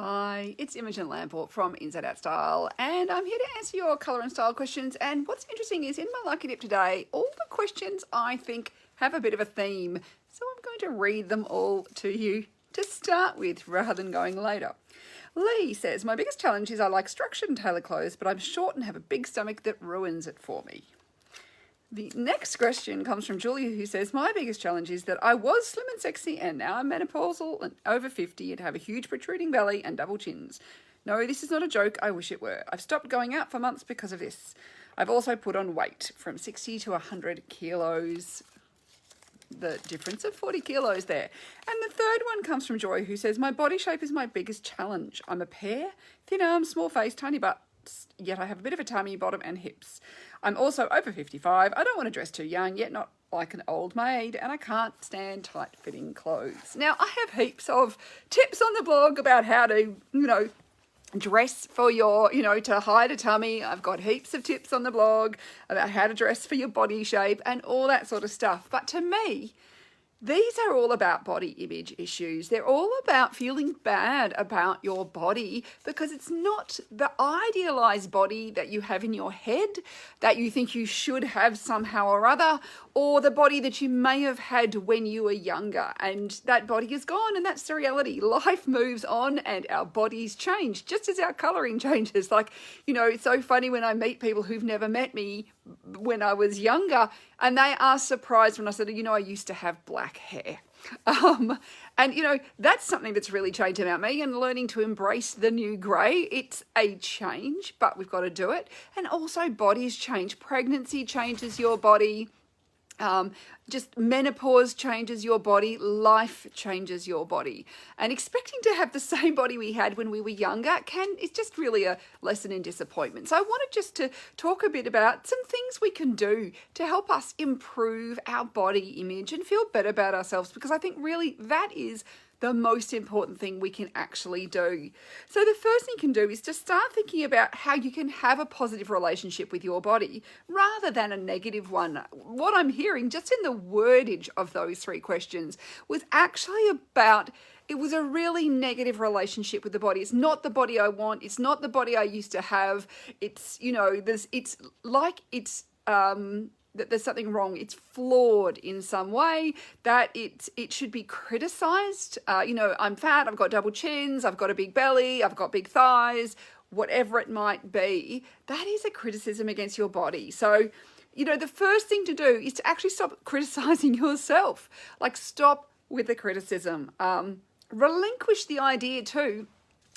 Hi, it's Imogen Lamport from Inside Out Style, and I'm here to answer your colour and style questions. And what's interesting is in my lucky dip today, all the questions I think have a bit of a theme. So I'm going to read them all to you to start with rather than going later. Lee says, my biggest challenge is I like structured and tailored clothes, but I'm short and have a big stomach that ruins it for me. The next question comes from Julia, who says, my biggest challenge is that I was slim and sexy and now I'm menopausal and over 50 and have a huge protruding belly and double chins. No, this is not a joke. I wish it were. I've stopped going out for months because of this. I've also put on weight from 60 to 100 kilos. The difference of 40 kilos there. And the third one comes from Joy, who says, my body shape is my biggest challenge. I'm a pear, thin arms, small face, tiny butt, yet I have a bit of a tummy, bottom and hips. I'm also over 55. I don't want to dress too young, yet not like an old maid, and I can't stand tight-fitting clothes. Now, I have heaps of tips on the blog about how to, dress for your, to hide a tummy. I've got heaps of tips on the blog about how to dress for your body shape and all that sort of stuff. But to me, these are all about body image issues. They're all about feeling bad about your body because it's not the idealized body that you have in your head that you think you should have somehow or other, or the body that you may have had when you were younger. And that body is gone, and that's the reality. Life moves on and our bodies change, just as our coloring changes. Like, it's so funny when I meet people who've never met me when I was younger, and they are surprised when I said, I used to have black hair. And that's something that's really changed about me, and learning to embrace the new grey. It's a change, but we've got to do it. And also bodies change. Pregnancy changes your body. Just menopause changes your body, life changes your body. And expecting to have the same body we had when we were younger it's just really a lesson in disappointment. So I wanted just to talk a bit about some things we can do to help us improve our body image and feel better about ourselves, because I think really that is the most important thing we can actually do. So the first thing you can do is to start thinking about how you can have a positive relationship with your body rather than a negative one. What I'm hearing just in the wordage of those three questions was actually about, it was a really negative relationship with the body. It's not the body I want. It's not the body I used to have. It's, that there's something wrong. It's flawed in some way, that it should be criticized. I'm fat, I've got double chins, I've got a big belly, I've got big thighs, whatever it might be. That is a criticism against your body. So, the first thing to do is to actually stop criticizing yourself. Like, stop with the criticism. Relinquish the idea too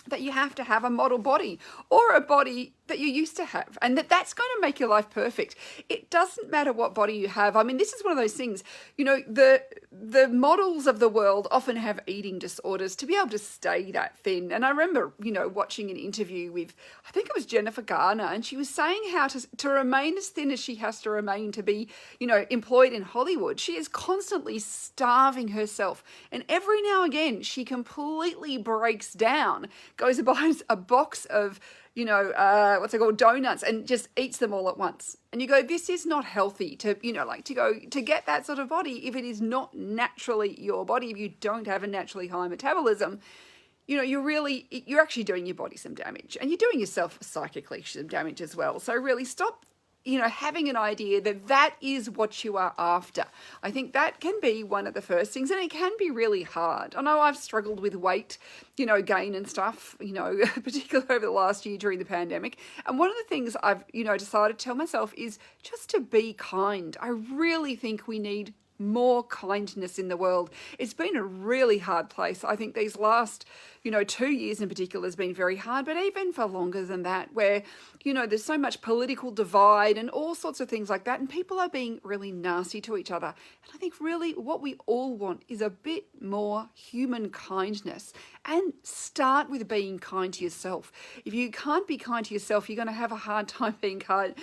that you have to have a model body or a body that you used to have, and that's going to make your life perfect. It doesn't matter what body you have. I mean, this is one of those things, the models of the world often have eating disorders to be able to stay that thin. And I remember, watching an interview with, I think it was Jennifer Garner, and she was saying how to remain as thin as she has to remain to be, employed in Hollywood. She is constantly starving herself. And every now and again, she completely breaks down, goes and buys a box of, donuts, and just eats them all at once. And you go, this is not healthy to get that sort of body if it is not naturally your body, if you don't have a naturally high metabolism. You're actually doing your body some damage, and you're doing yourself psychically some damage as well. So really stop having an idea that is what you are after. I think that can be one of the first things, and it can be really hard. I know I've struggled with weight, gain and stuff, particularly over the last year during the pandemic. And one of the things I've, decided to tell myself is just to be kind. I really think we need more kindness in the world. It's been a really hard place. I think these last, 2 years in particular has been very hard, but even for longer than that, where, there's so much political divide and all sorts of things like that, and people are being really nasty to each other. And I think really what we all want is a bit more human kindness, and start with being kind to yourself. If you can't be kind to yourself, you're going to have a hard time being kind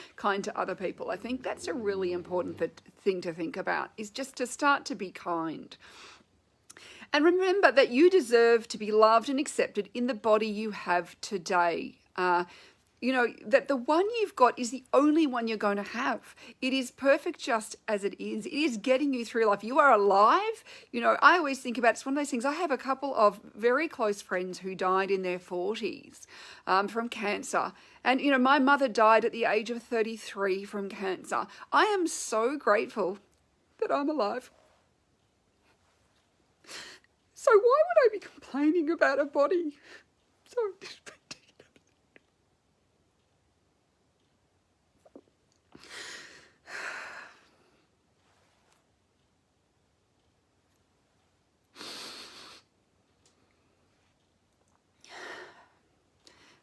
to other people. I think that's a really important thing to think about, is just to start to be kind. And remember that you deserve to be loved and accepted in the body you have today. that the one you've got is the only one you're going to have. It is perfect just as it is. It is getting you through life. You are alive. I always think about it's one of those things. I have a couple of very close friends who died in their 40s from cancer. And, my mother died at the age of 33 from cancer. I am so grateful that I'm alive. So why would I be complaining about a body? So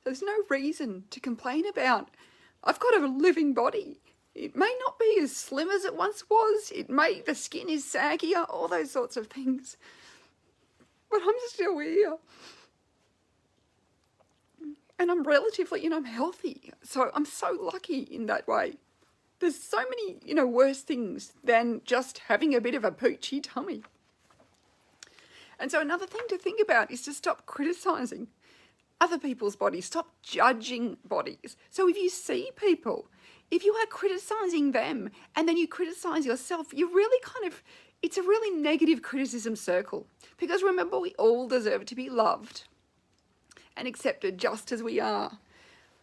there's no reason to complain about. I've got a living body. It may not be as slim as it once was. The skin is saggier, all those sorts of things. But I'm still here. And I'm relatively, I'm healthy. So I'm so lucky in that way. There's so many, worse things than just having a bit of a poochy tummy. And so another thing to think about is to stop criticising other people's bodies. Stop judging bodies. So if you see people, if you are criticising them and then you criticise yourself, you really it's a really negative criticism circle. Because remember, we all deserve to be loved and accepted just as we are.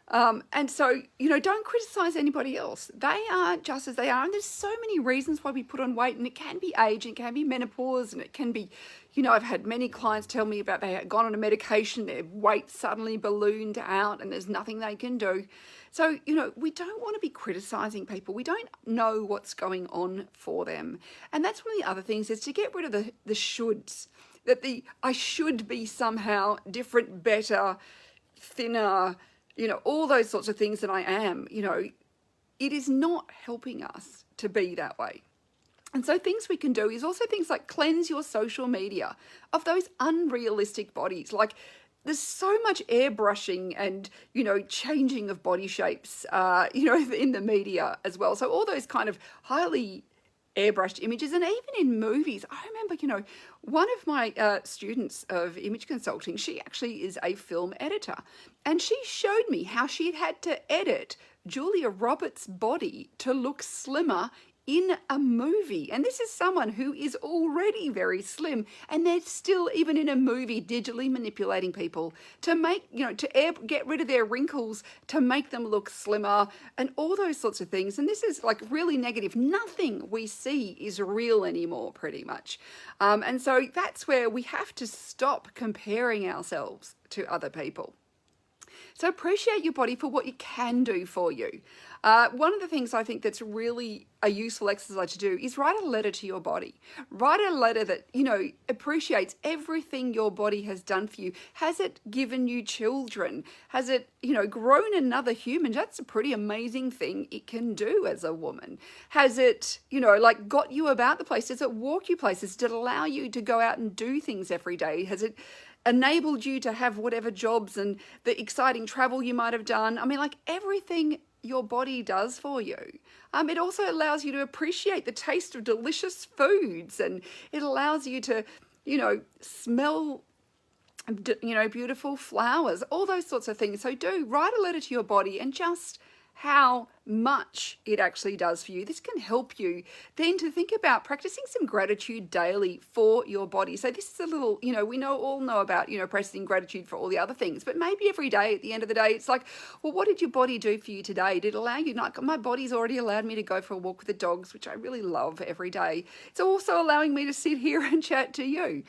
And so, don't criticise anybody else. They are just as they are. And there's so many reasons why we put on weight, and it can be age, and it can be menopause, and it can be, I've had many clients tell me about they had gone on a medication, their weight suddenly ballooned out and there's nothing they can do. So, we don't want to be criticising people. We don't know what's going on for them. And that's one of the other things is to get rid of the shoulds. That I should be somehow different, better, thinner, all those sorts of things that I am, it is not helping us to be that way. And so things we can do is also things like cleanse your social media of those unrealistic bodies. Like there's so much airbrushing and, changing of body shapes, in the media as well. So all those kind of highly airbrushed images, and even in movies. I remember, one of my students of image consulting, she actually is a film editor, and she showed me how she'd had to edit Julia Roberts' body to look slimmer in a movie. And this is someone who is already very slim, and they're still, even in a movie, digitally manipulating people to make, get rid of their wrinkles, to make them look slimmer, and all those sorts of things. And this is like really negative. Nothing we see is real anymore, pretty much. And so that's where we have to stop comparing ourselves to other people. So appreciate your body for what it can do for you. One of the things I think that's really a useful exercise to do is write a letter to your body. Write a letter that, appreciates everything your body has done for you. Has it given you children? Has it, grown another human? That's a pretty amazing thing it can do as a woman. Has it, got you about the place? Does it walk you places? Does it allow you to go out and do things every day? Has it enabled you to have whatever jobs and the exciting travel you might have done? I mean, everything your body does for you. It also allows you to appreciate the taste of delicious foods, and it allows you to, smell, beautiful flowers, all those sorts of things. So do write a letter to your body and just how much it actually does for you. This can help you then to think about practicing some gratitude daily for your body. So this is a little, we all know about, practicing gratitude for all the other things, but maybe every day at the end of the day, it's like, well, what did your body do for you today? Did it allow you, my body's already allowed me to go for a walk with the dogs, which I really love every day. It's also allowing me to sit here and chat to you.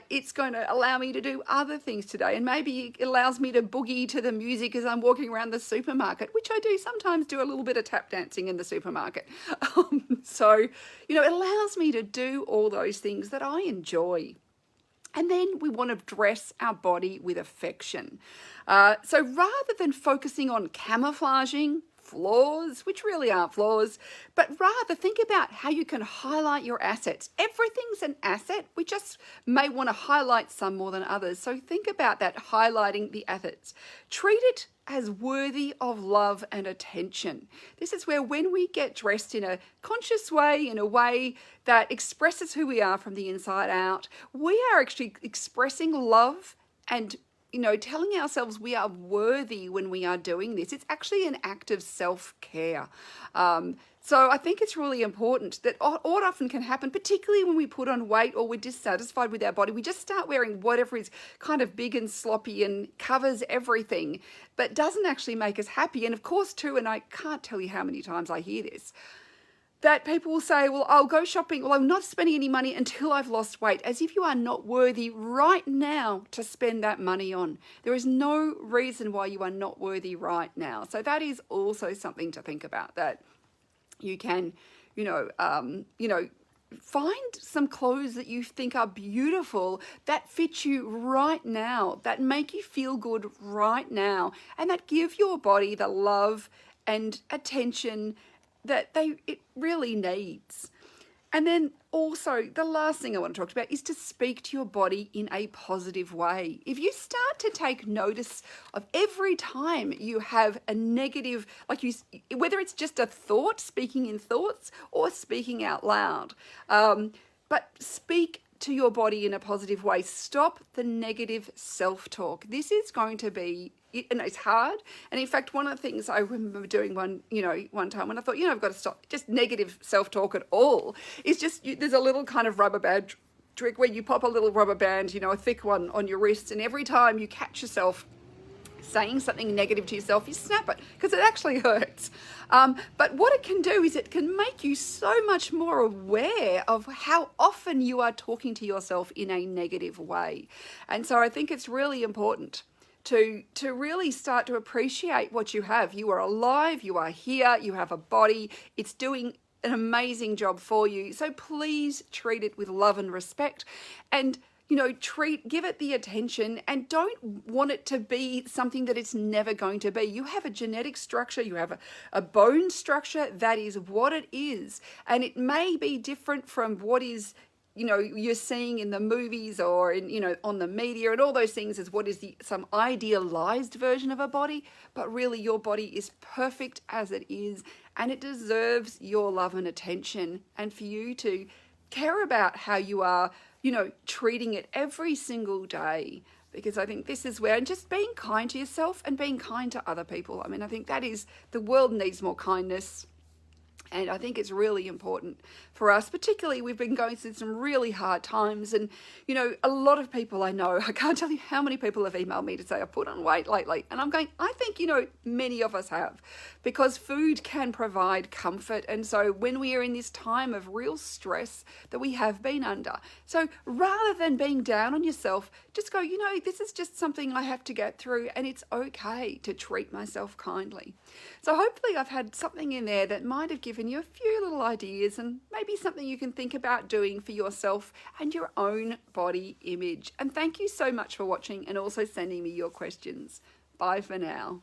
It's going to allow me to do other things today. And maybe it allows me to boogie to the music as I'm walking around the supermarket, which I do sometimes do a little bit of tap dancing in the supermarket. So, it allows me to do all those things that I enjoy. And then we want to dress our body with affection. So rather than focusing on camouflaging flaws, which really aren't flaws, but rather think about how you can highlight your assets. Everything's an asset. We just may want to highlight some more than others. So think about that, highlighting the assets. Treat it as worthy of love and attention. This is where when we get dressed in a conscious way, in a way that expresses who we are from the inside out, we are actually expressing love and telling ourselves we are worthy when we are doing this. It's actually an act of self-care. So I think it's really important that what often can happen, particularly when we put on weight or we're dissatisfied with our body, we just start wearing whatever is kind of big and sloppy and covers everything, but doesn't actually make us happy. And of course, too, and I can't tell you how many times I hear this, that people will say, well, I'll go shopping. Well, I'm not spending any money until I've lost weight, as if you are not worthy right now to spend that money on. There is no reason why you are not worthy right now. So that is also something to think about, that you can, find some clothes that you think are beautiful, that fit you right now, that make you feel good right now, and that give your body the love and attention that it really needs. And then also, the last thing I want to talk about is to speak to your body in a positive way. If you start to take notice of every time you have a negative, whether it's just a thought, speaking in thoughts, or speaking out loud, but speak to your body in a positive way. Stop the negative self-talk. This is going to be, and it's hard. And in fact, one of the things I remember doing one time when I thought, I've got to stop just negative self-talk at all, is just, there's a little kind of rubber band trick where you pop a little rubber band, a thick one on your wrist, and every time you catch yourself saying something negative to yourself, you snap it, because it actually hurts. But what it can do is it can make you so much more aware of how often you are talking to yourself in a negative way. And so I think it's really important to really start to appreciate what you have. You are alive, you are here, you have a body, it's doing an amazing job for you. So please treat it with love and respect, and give it the attention, and don't want it to be something that it's never going to be. You have a genetic structure, you have a bone structure, that is what it is. And it may be different from what is, you're seeing in the movies or in, on the media and all those things, as what is some idealized version of a body, but really your body is perfect as it is, and it deserves your love and attention, and for you to care about how you are, treating it every single day, because I think this is where, and just being kind to yourself and being kind to other people. I mean, I think that is, the world needs more kindness. And I think it's really important for us, particularly we've been going through some really hard times. And, a lot of people I know, I can't tell you how many people have emailed me to say, I've put on weight lately. And I'm going, I think, many of us have, because food can provide comfort. And so when we are in this time of real stress that we have been under, so rather than being down on yourself, just go, this is just something I have to get through, and it's okay to treat myself kindly. So hopefully I've had something in there that might have given you a few little ideas, and maybe something you can think about doing for yourself and your own body image. And thank you so much for watching and also sending me your questions. Bye for now.